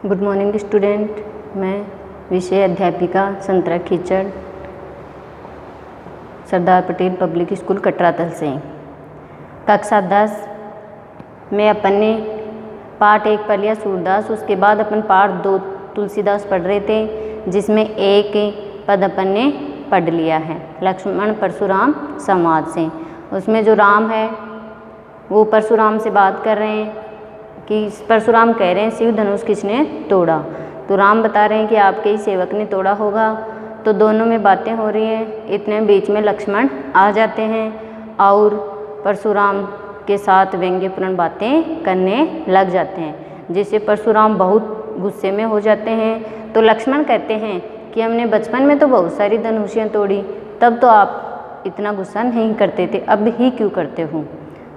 Good morning student. मैं विषय अध्यापिका संतरा खीचड़, सरदार पटेल पब्लिक स्कूल कटरातल से। कक्षा 10 में अपन ने पाठ 1 पढ़ लिया सूरदास, उसके बाद अपन पाठ 2 तुलसीदास पढ़ रहे थे, जिसमें एक पद अपन ने पढ़ लिया है लक्ष्मण परशुराम संवाद से। उसमें जो राम है वो परशुराम से बात कर रहे हैं कि परशुराम कह रहे हैं शिव धनुष किसने तोड़ा, तो राम बता रहे हैं कि आपके ही सेवक ने तोड़ा होगा। तो दोनों में बातें हो रही हैं, इतने बीच में लक्ष्मण आ जाते हैं और परशुराम के साथ व्यंग्यपूर्ण बातें करने लग जाते हैं, जिससे परशुराम बहुत गुस्से में हो जाते हैं। तो लक्ष्मण कहते हैं कि हमने बचपन में तो बहुत सारी धनुषियाँ तोड़ी, तब तो आप इतना गुस्सा नहीं करते थे, अब ही क्यों करते हो।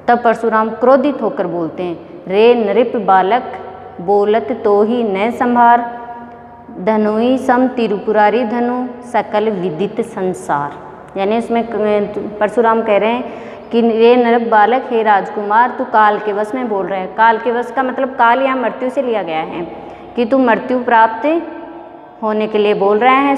तब परशुराम क्रोधित होकर बोलते हैं, रे नृप बालक बोलत तो ही न संभार, धनुई सम तिरुपुरारी धनु सकल विदित संसार। यानी उसमें परशुराम कह रहे हैं कि रे नृप बालक, हे राजकुमार, तू काल के वश में बोल रहा है। काल के वश का मतलब काल यहाँ मृत्यु से लिया गया है कि तू मृत्यु प्राप्त होने के लिए बोल रहा है।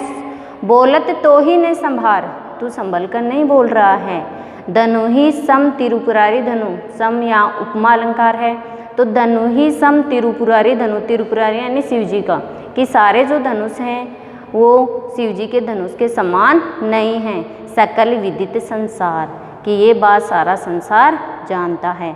बोलत तो ही न संभार, तू संभल कर नहीं बोल रहा है। धनु ही सम तिरुपुरारी धनु, सम यहाँ उपमा अलंकार है, तो धनु ही सम तिरुपुरारी धनु, तिरुपुरारी यानी शिव जी का, कि सारे जो धनुष हैं वो शिव जी के धनुष के समान नहीं हैं। सकल विदित संसार, कि ये बात सारा संसार जानता है।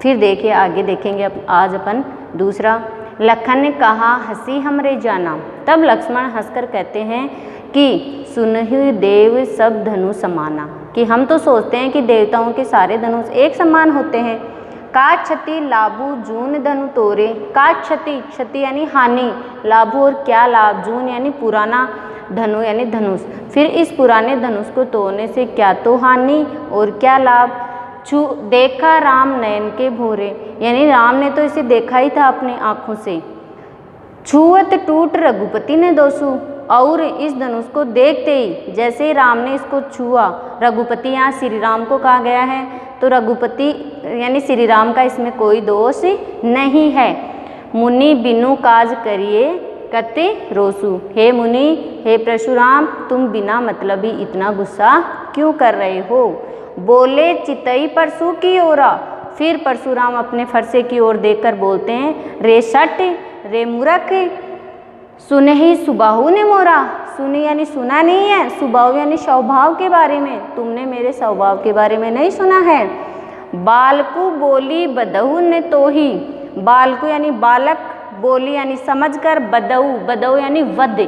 फिर देखिए आगे देखेंगे आज अपन दूसरा। लखन ने कहा हंसी हमरे जाना, तब लक्ष्मण हंसकर कहते हैं कि सुनहि देव सब धनु समाना, कि हम तो सोचते हैं कि देवताओं के सारे धनुष एक समान होते हैं। का क्षति लाभू जून धनु तोरे, का क्षति, क्षति यानी हानि, लाभू और क्या लाभ, जून यानी पुराना, धनु यानी धनुष। फिर इस पुराने धनुष को तोड़ने से क्या तो हानि और क्या लाभ। छू देखा राम नयन के भोरे, यानी राम ने तो इसे देखा ही था अपनी आँखों से। छुअत टूट रघुपति ने दोसु, और इस धनुष को देखते ही जैसे ही राम ने इसको छुआ, रघुपति यहाँ श्री राम को कहा गया है, तो रघुपति यानी श्री राम का इसमें कोई दोष नहीं है। मुनि बिनु काज करिए कते रोसु, हे मुनि, हे परशुराम, तुम बिना मतलब ही इतना गुस्सा क्यों कर रहे हो। बोले चितई परशु की ओरा, फिर परशुराम अपने फरसे की ओर देखकर बोलते हैं, रे सट रे मूर्ख, सुने ही सुबाहु ने मोरा, सुनी यानी सुना नहीं है, सुबाहु यानी स्वभाव के बारे में, तुमने मेरे स्वभाव के बारे में नहीं सुना है। बालकु बोली बदहु ने तो ही, बालकु यानी बालक, बोली यानी समझकर, बदऊ, बदऊ यानी वध।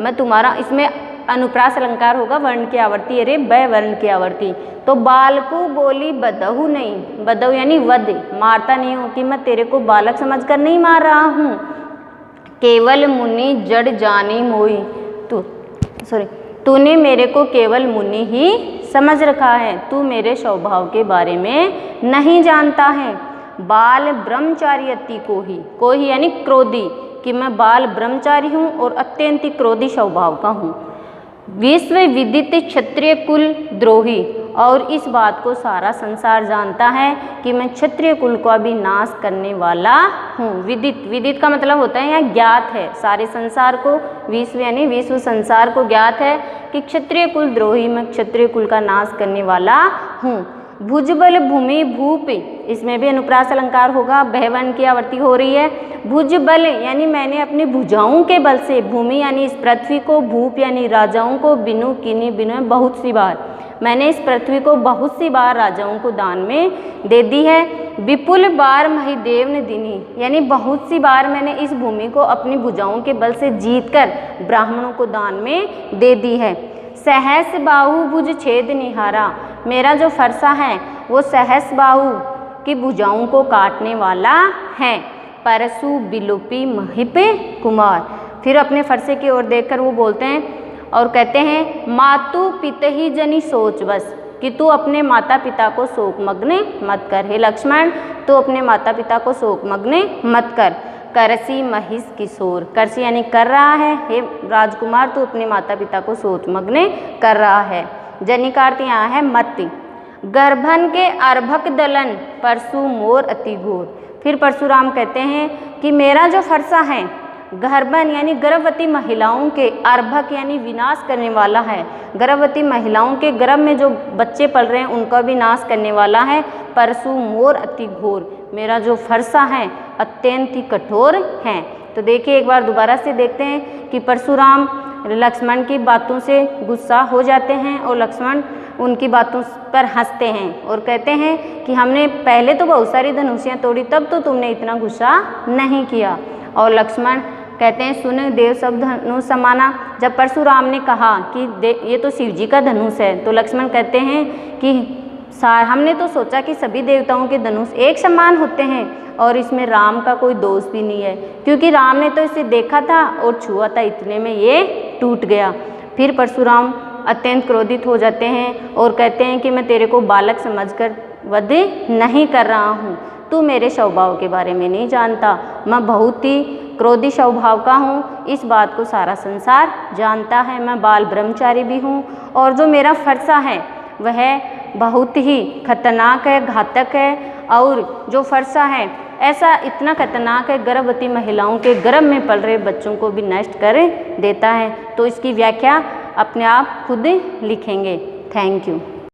मैं तुम्हारा, इसमें अनुप्रास अलंकार होगा, वर्ण की आवर्ती, अरे ब वर्ण की आवर्ती। तो बालकु बोली बदहु नहीं, बदऊ यानी वध, मारता नहीं हूँ, कि मैं तेरे को बालक समझकर नहीं मार रहा हूँ। केवल मुनि जड़ जानी मोई, तूने मेरे को केवल मुनि ही समझ रखा है, तू मेरे स्वभाव के बारे में नहीं जानता है। बाल ब्रह्मचारी अति को ही यानी क्रोधी, कि मैं बाल ब्रह्मचारी हूँ और अत्यंत क्रोधी स्वभाव का हूँ। विश्व विदित क्षत्रिय कुल द्रोही, और इस बात को सारा संसार जानता है कि मैं क्षत्रिय कुल का भी नाश करने वाला हूँ। विदित, विदित का मतलब होता है यहाँ ज्ञात है, सारे संसार को, विश्व यानी विश्व संसार को ज्ञात है कि क्षत्रिय कुल द्रोही, मैं क्षत्रिय कुल का नाश करने वाला हूँ। भुजबल भूमि भूप, इसमें भी अनुप्रास अलंकार होगा, बहवन की आवर्ती हो रही है। भुजबल यानी मैंने अपनी भुजाओं के बल से, भूमि यानी इस पृथ्वी को, भूप यानी राजाओं को, बिनु किन्हीं बिनु बहुत सी बार, मैंने इस पृथ्वी को बहुत सी बार राजाओं को दान में दे दी है। विपुल बार महिदेव ने दीनी, यानी बहुत सी बार मैंने इस भूमि को अपनी भुजाओं के बल से जीतकर ब्राह्मणों को दान में दे दी है। सहस बाहु भुज छेद निहारा, मेरा जो फरसा है वो सहस बाहु की भुजाओं को काटने वाला है। परसु बिलोपी महिपे कुमार, फिर अपने फरसे की ओर देखकर वो बोलते हैं और कहते हैं, मातु पितहि जनि सोच बस, कि तू अपने माता पिता को शोकमग्न मत कर। हे लक्ष्मण, तू अपने माता पिता को शोकमग्न मत कर। करसी महिष किशोर, करसी यानी कर रहा है, हे राजकुमार तू अपने माता पिता को शोकमग्न कर रहा है। जनि का अर्थ यहाँ है मत। गर्भन के अर्भक दलन परशु मोर अति घोर, फिर परशुराम कहते हैं कि मेरा जो फरसा है गर्भन यानी गर्भवती महिलाओं के, अर्भक यानी विनाश करने वाला है। गर्भवती महिलाओं के गर्भ में जो बच्चे पल रहे हैं उनका विनाश करने वाला है। परशु मोर अति घोर, मेरा जो फरसा है अत्यंत ही कठोर है। तो देखिए एक बार दोबारा से देखते हैं कि परशुराम लक्ष्मण की बातों से गुस्सा हो जाते हैं और लक्ष्मण उनकी बातों पर हंसते हैं और कहते हैं कि हमने पहले तो बहुत सारी धनुषियाँ तोड़ी, तब तो तुमने इतना गुस्सा नहीं किया। और लक्ष्मण कहते हैं सुन देव सब धनुष समाना। जब परशुराम ने कहा कि ये तो शिव जी का धनुष है, तो लक्ष्मण कहते हैं कि हमने तो सोचा कि सभी देवताओं के धनुष एक समान होते हैं और इसमें राम का कोई दोष भी नहीं है, क्योंकि राम ने तो इसे देखा था और छुआ था, इतने में ये टूट गया। फिर परशुराम अत्यंत क्रोधित हो जाते हैं और कहते हैं कि मैं तेरे को बालक समझकर वध नहीं कर रहा हूँ, तू मेरे स्वभाव के बारे में नहीं जानता, मैं बहुत ही क्रोधी स्वभाव का हूँ, इस बात को सारा संसार जानता है। मैं बाल ब्रह्मचारी भी हूँ और जो मेरा फरसा है वह बहुत ही खतरनाक है, घातक है। और जो फरसा है ऐसा इतना खतरनाक है, गर्भवती महिलाओं के गर्भ में पल रहे बच्चों को भी नष्ट कर देता है। तो इसकी व्याख्या अपने आप खुद लिखेंगे। Thank you.